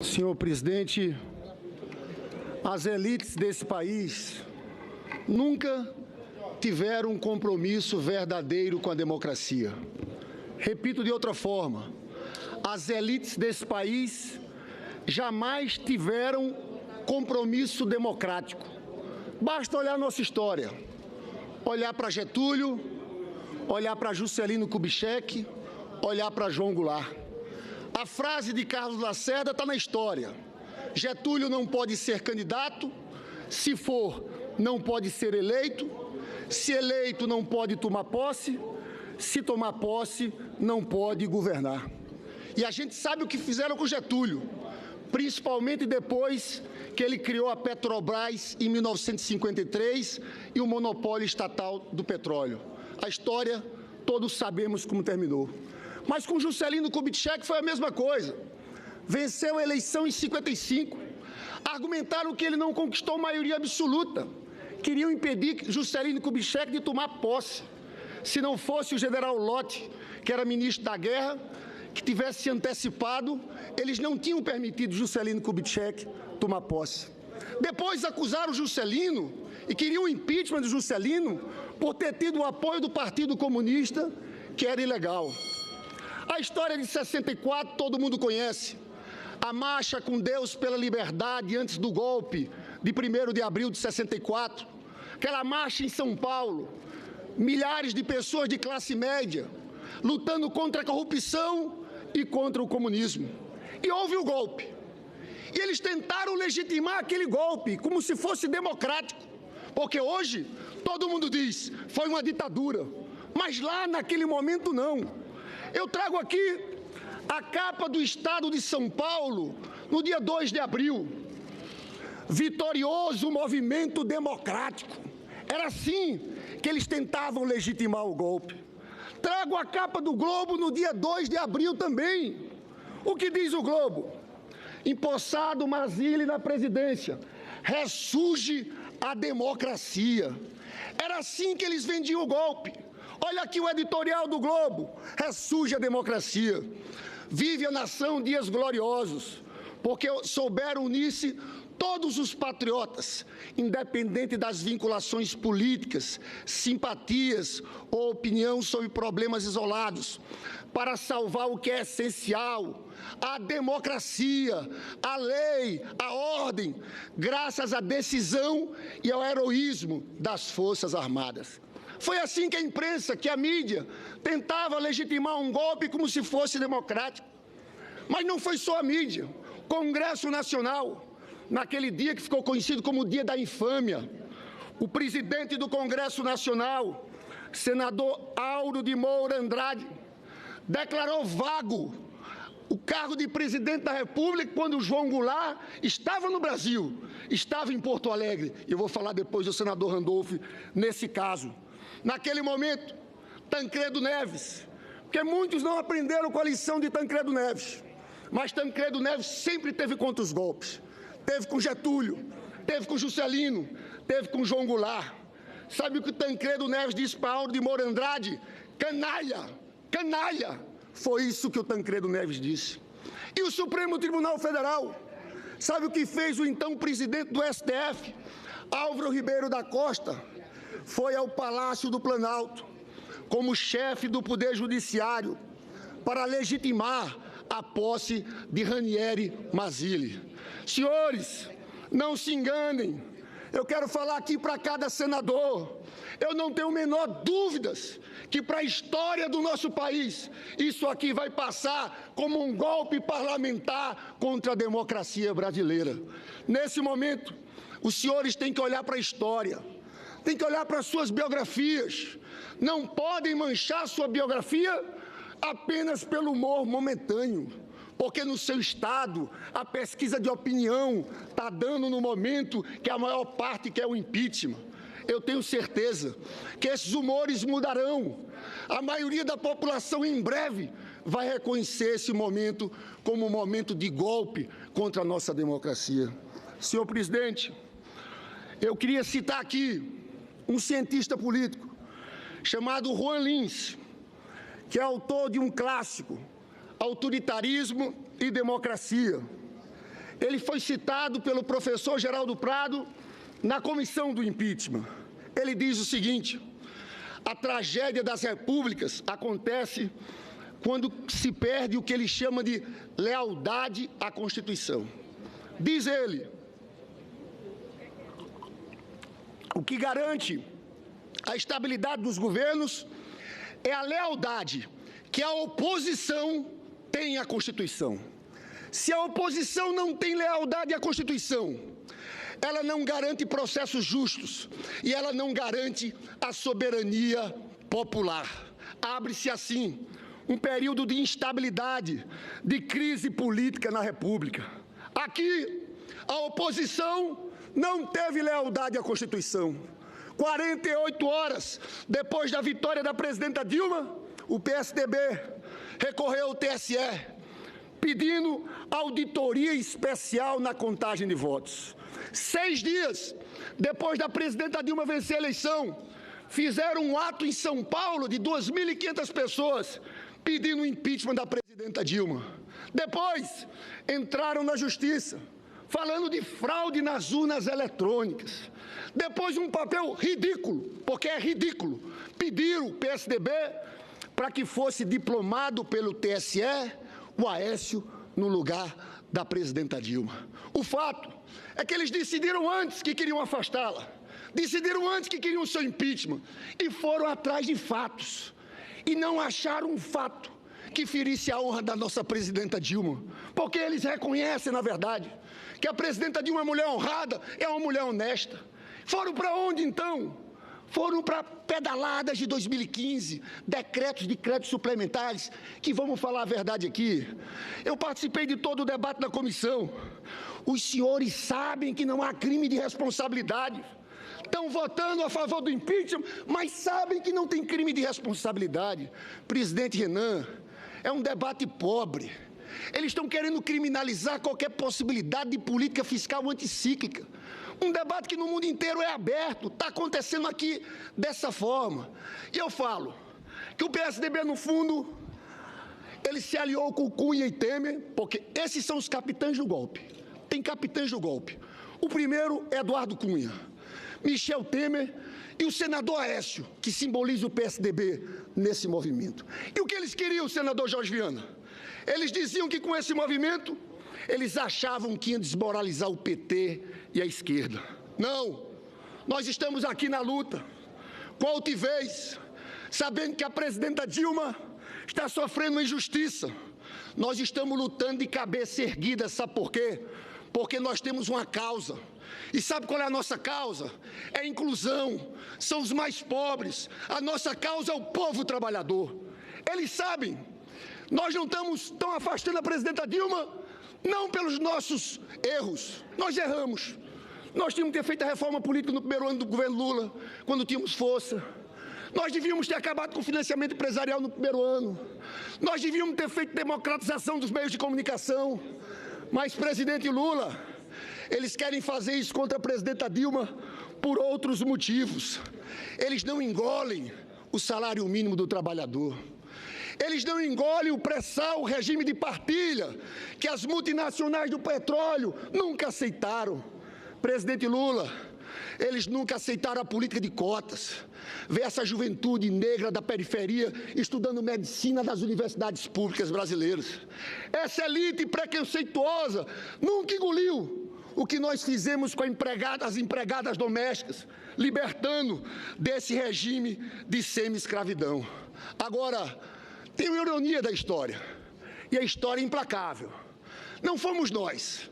Senhor presidente, as elites desse país nunca tiveram um compromisso verdadeiro com a democracia. Repito de outra forma, as elites desse país jamais tiveram compromisso democrático. Basta olhar nossa história, olhar para Getúlio, olhar para Juscelino Kubitschek, olhar para João Goulart. A frase de Carlos Lacerda está na história. Getúlio não pode ser candidato, se for, não pode ser eleito, se eleito, não pode tomar posse, se tomar posse, não pode governar. E a gente sabe o que fizeram com Getúlio, principalmente depois que ele criou a Petrobras em 1953 e o monopólio estatal do petróleo. A história, todos sabemos como terminou. Mas com Juscelino Kubitschek foi a mesma coisa. Venceu a eleição em 55. Argumentaram que ele não conquistou maioria absoluta. Queriam impedir Juscelino Kubitschek de tomar posse. Se não fosse o general Lott, que era ministro da Guerra, que tivesse se antecipado, eles não tinham permitido Juscelino Kubitschek tomar posse. Depois acusaram Juscelino e queriam o impeachment de Juscelino por ter tido o apoio do Partido Comunista, que era ilegal. A história de 64 todo mundo conhece. A marcha com Deus pela liberdade antes do golpe de 1º de abril de 64. Aquela marcha em São Paulo. Milhares de pessoas de classe média lutando contra a corrupção e contra o comunismo. E houve o golpe. E eles tentaram legitimar aquele golpe como se fosse democrático. Porque hoje todo mundo diz, foi uma ditadura. Mas lá naquele momento não. Eu trago aqui a capa do Estado de São Paulo, no dia 2 de abril. Vitorioso movimento democrático. Era assim que eles tentavam legitimar o golpe. Trago a capa do Globo no dia 2 de abril também. O que diz o Globo? Empossado Mazzilli na presidência. Ressurge a democracia. Era assim que eles vendiam o golpe. Olha aqui o editorial do Globo. Ressurge a democracia. Vive a nação dias gloriosos, porque souberam unir-se todos os patriotas, independente das vinculações políticas, simpatias ou opinião sobre problemas isolados, para salvar o que é essencial, a democracia, a lei, a ordem, graças à decisão e ao heroísmo das Forças Armadas. Foi assim que a imprensa, que a mídia, tentava legitimar um golpe como se fosse democrático. Mas não foi só a mídia. Congresso Nacional, naquele dia que ficou conhecido como o Dia da Infâmia, o presidente do Congresso Nacional, senador Auro de Moura Andrade, declarou vago o cargo de presidente da República quando João Goulart estava no Brasil, estava em Porto Alegre. E eu vou falar depois do senador Randolph nesse caso. Naquele momento, Tancredo Neves, porque muitos não aprenderam com a lição de Tancredo Neves, mas Tancredo Neves sempre teve contra os golpes. Teve com Getúlio, teve com Juscelino, teve com João Goulart. Sabe o que Tancredo Neves disse para Auro de Moura Andrade? Canalha, canalha. Foi isso que o Tancredo Neves disse. E o Supremo Tribunal Federal, sabe o que fez o então presidente do STF, Álvaro Ribeiro da Costa? Foi ao Palácio do Planalto, como chefe do Poder Judiciário, para legitimar a posse de Ranieri Mazzilli. Senhores, não se enganem. Eu quero falar aqui para cada senador. Eu não tenho a menor dúvidas que para a história do nosso país, isso aqui vai passar como um golpe parlamentar contra a democracia brasileira. Nesse momento, os senhores têm que olhar para a história. Tem que olhar para suas biografias. Não podem manchar sua biografia apenas pelo humor momentâneo, porque no seu estado a pesquisa de opinião está dando no momento que a maior parte quer o impeachment. Eu tenho certeza que esses humores mudarão. A maioria da população em breve vai reconhecer esse momento como um momento de golpe contra a nossa democracia. Senhor presidente, eu queria citar aqui um cientista político chamado Juan Lins, que é autor de um clássico, Autoritarismo e Democracia. ele foi citado pelo professor Geraldo Prado na comissão do impeachment. Ele diz o seguinte: a tragédia das repúblicas acontece quando se perde o que ele chama de lealdade à Constituição. Diz ele, o que garante a estabilidade dos governos é a lealdade que a oposição tem à Constituição. Se a oposição não tem lealdade à Constituição, ela não garante processos justos e ela não garante a soberania popular. Abre-se assim um período de instabilidade, de crise política na República. Aqui, a oposição não teve lealdade à Constituição. 48 horas depois da vitória da presidenta Dilma, o PSDB recorreu ao TSE, pedindo auditoria especial na contagem de votos. 6 dias depois da presidenta Dilma vencer a eleição, fizeram um ato em São Paulo de 2.500 pessoas pedindo o impeachment da presidenta Dilma. Depois, entraram na justiça, falando de fraude nas urnas eletrônicas. Depois, um papel ridículo, porque é ridículo, pediram o PSDB para que fosse diplomado pelo TSE o Aécio no lugar da presidenta Dilma. O fato é que eles decidiram antes que queriam afastá-la, decidiram antes que queriam o seu impeachment e foram atrás de fatos e não acharam um fato que ferisse a honra da nossa presidenta Dilma, porque eles reconhecem, na verdade, que a presidenta Dilma é uma mulher honrada, é uma mulher honesta. Foram para onde, então? Foram para pedaladas de 2015, decretos de créditos suplementares, que vamos falar a verdade aqui. Eu participei de todo o debate da comissão. Os senhores sabem que não há crime de responsabilidade. Estão votando a favor do impeachment, mas sabem que não tem crime de responsabilidade. Presidente Renan, é um debate pobre. Eles estão querendo criminalizar qualquer possibilidade de política fiscal anticíclica. Um debate que no mundo inteiro é aberto, está acontecendo aqui dessa forma. E eu falo que o PSDB, no fundo, ele se aliou com Cunha e Temer, porque esses são os capitães do golpe. Tem capitães do golpe. O primeiro é Eduardo Cunha, Michel Temer e o senador Aécio, que simboliza o PSDB nesse movimento. E o que eles queriam, senador Jorge Viana? Eles diziam que com esse movimento, eles achavam que iam desmoralizar o PT e a esquerda. Não, nós estamos aqui na luta, com altivez, sabendo que a presidenta Dilma está sofrendo uma injustiça. Nós estamos lutando de cabeça erguida, sabe por quê? Porque nós temos uma causa. E sabe qual é a nossa causa? É a inclusão, são os mais pobres. A nossa causa é o povo trabalhador. Eles sabem, nós não estamos tão afastando a presidenta Dilma, não pelos nossos erros. Nós erramos. Nós tínhamos que ter feito a reforma política no primeiro ano do governo Lula, quando tínhamos força. Nós devíamos ter acabado com o financiamento empresarial no primeiro ano. Nós devíamos ter feito democratização dos meios de comunicação. Mas, presidente Lula, eles querem fazer isso contra a presidenta Dilma por outros motivos. Eles não engolem o salário mínimo do trabalhador. Eles não engolem o pré-sal, o regime de partilha, que as multinacionais do petróleo nunca aceitaram. Presidente Lula, eles nunca aceitaram a política de cotas. Vê essa juventude negra da periferia estudando medicina das universidades públicas brasileiras. Essa elite preconceituosa nunca engoliu o que nós fizemos com as empregadas domésticas, libertando desse regime de semi-escravidão. Agora, tem uma ironia da história, e a história é implacável. Não fomos nós.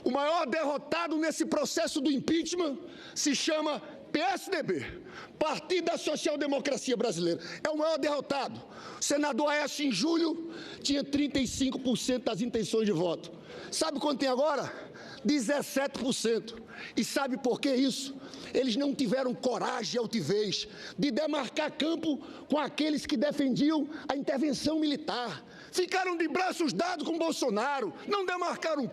O maior derrotado nesse processo do impeachment se chama PSDB, Partido da Social Democracia Brasileira. É o maior derrotado. O senador Aécio, em julho, tinha 35% das intenções de voto. Sabe quanto tem agora? 17%. E sabe por que isso? Eles não tiveram coragem e altivez de demarcar campo com aqueles que defendiam a intervenção militar. ficaram de braços dados com Bolsonaro, não demarcaram um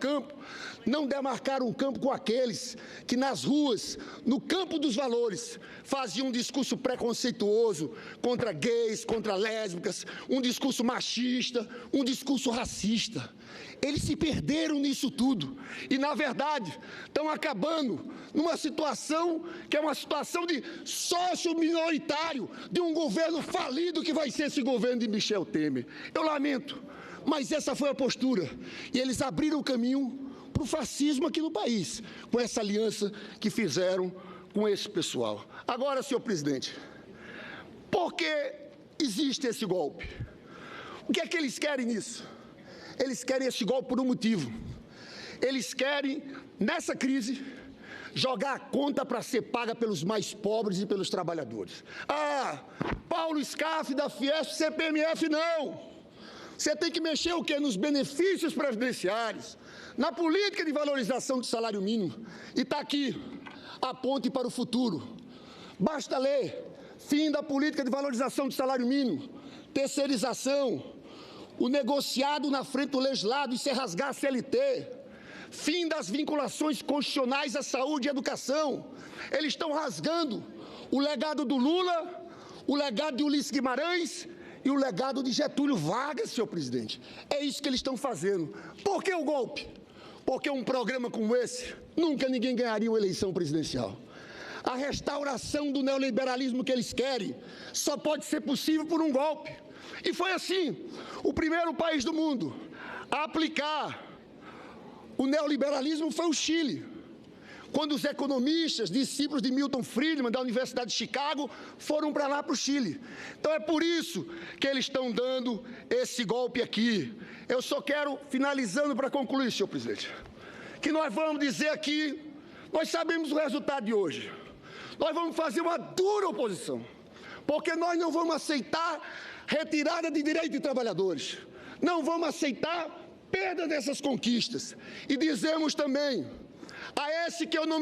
campo com aqueles que nas ruas, no campo dos valores, faziam um discurso preconceituoso contra gays, contra lésbicas, um discurso machista, um discurso racista. Eles se perderam nisso tudo e, na verdade, estão acabando numa situação que é uma situação de sócio minoritário de um governo falido que vai ser esse governo de Michel Temer. Eu lamento, mas essa foi a postura. E eles abriram o caminho para o fascismo aqui no país, com essa aliança que fizeram com esse pessoal. Agora, senhor presidente, por que existe esse golpe? O que é que eles querem nisso? Eles querem esse golpe por um motivo. Eles querem, nessa crise, jogar a conta para ser paga pelos mais pobres e pelos trabalhadores. Ah, Paulo Scaff da Fiesp, CPMF, não. Você tem que mexer o quê? Nos benefícios previdenciários, na política de valorização do salário mínimo. E está aqui a ponte para o futuro. Basta ler: fim da política de valorização do salário mínimo, terceirização, o negociado na frente do legislado, isso é rasgar a CLT, fim das vinculações constitucionais à saúde e educação. Eles estão rasgando o legado do Lula, o legado de Ulisses Guimarães e o legado de Getúlio Vargas, senhor presidente. É isso que eles estão fazendo. Por que o golpe? Porque um programa como esse, nunca ninguém ganharia uma eleição presidencial. A restauração do neoliberalismo que eles querem só pode ser possível por um golpe. E foi assim, o primeiro país do mundo a aplicar o neoliberalismo foi o Chile, quando os economistas, discípulos de Milton Friedman, da Universidade de Chicago, foram para lá, para o Chile. Então é por isso que eles estão dando esse golpe aqui. Eu só quero, finalizando para concluir, senhor presidente, que nós vamos dizer aqui, nós sabemos o resultado de hoje. Nós vamos fazer uma dura oposição, porque nós não vamos aceitar retirada de direitos de trabalhadores, não vamos aceitar perda dessas conquistas. E dizemos também a esse que eu não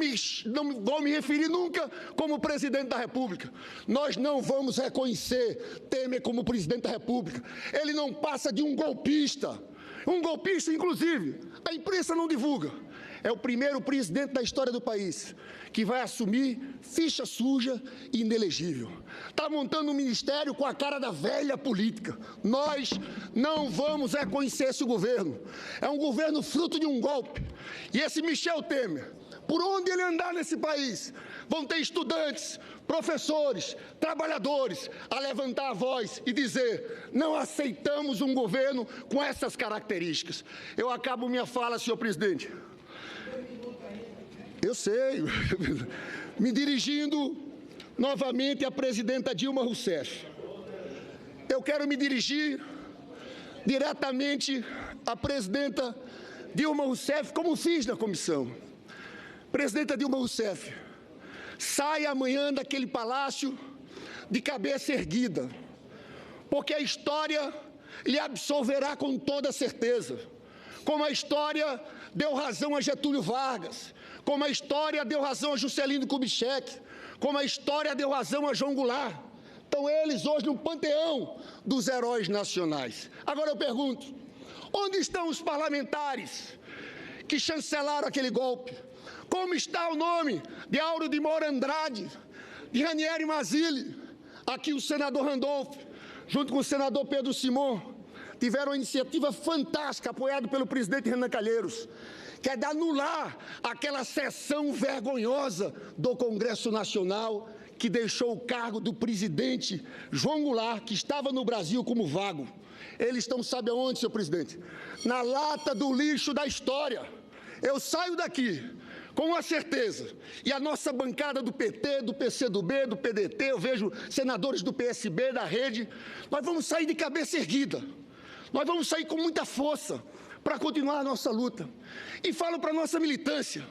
vou me referir nunca como presidente da República: nós não vamos reconhecer Temer como presidente da República. Ele não passa de um golpista, inclusive, a imprensa não divulga. É o primeiro presidente da história do país que vai assumir ficha suja e inelegível. Está montando um ministério com a cara da velha política. Nós não vamos reconhecer esse governo. É um governo fruto de um golpe. E esse Michel Temer, por onde ele andar nesse país, vão ter estudantes, professores, trabalhadores a levantar a voz e dizer: não aceitamos um governo com essas características. Eu acabo minha fala, senhor presidente. Eu sei, me dirigindo novamente à presidenta Dilma Rousseff. Eu quero me dirigir diretamente à presidenta Dilma Rousseff, como fiz na comissão. Presidenta Dilma Rousseff, saia amanhã daquele palácio de cabeça erguida, porque a história lhe absolverá com toda certeza. Como a história deu razão a Getúlio Vargas, como a história deu razão a Juscelino Kubitschek, como a história deu razão a João Goulart. Estão eles hoje no panteão dos heróis nacionais. Agora eu pergunto: onde estão os parlamentares que chancelaram aquele golpe? Como está o nome de Auro de Moura Andrade, de Ranieri Mazzilli? Aqui o senador Randolph, junto com o senador Pedro Simon, tiveram uma iniciativa fantástica, apoiada pelo presidente Renan Calheiros, que é de anular aquela sessão vergonhosa do Congresso Nacional que deixou o cargo do presidente João Goulart, que estava no Brasil como vago. Eles estão, sabe aonde, senhor presidente? Na lata do lixo da história. Eu saio daqui com a certeza, e a nossa bancada do PT, do PCdoB, do PDT, eu vejo senadores do PSB, da Rede, nós vamos sair de cabeça erguida. Nós vamos sair com muita força para continuar a nossa luta. E falo para a nossa militância,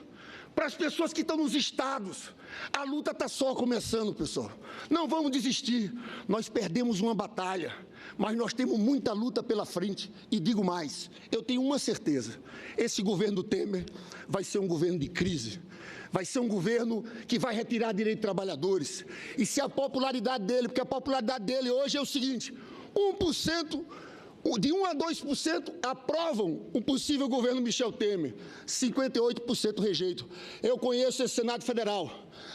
para as pessoas que estão nos estados: a luta está só começando, pessoal. Não vamos desistir. Nós perdemos uma batalha, mas nós temos muita luta pela frente. E digo mais, eu tenho uma certeza: esse governo do Temer vai ser um governo de crise. Vai ser um governo que vai retirar direitos de trabalhadores. E se a popularidade dele, porque a popularidade dele hoje é o seguinte: 1% De 1 a 2% aprovam o possível governo Michel Temer, 58% rejeitam. Eu conheço esse Senado Federal.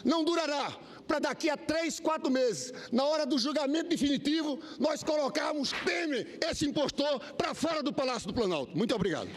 Não durará para daqui a 3, 4 meses, na hora do julgamento definitivo, nós colocarmos Temer, esse impostor, para fora do Palácio do Planalto. Muito obrigado.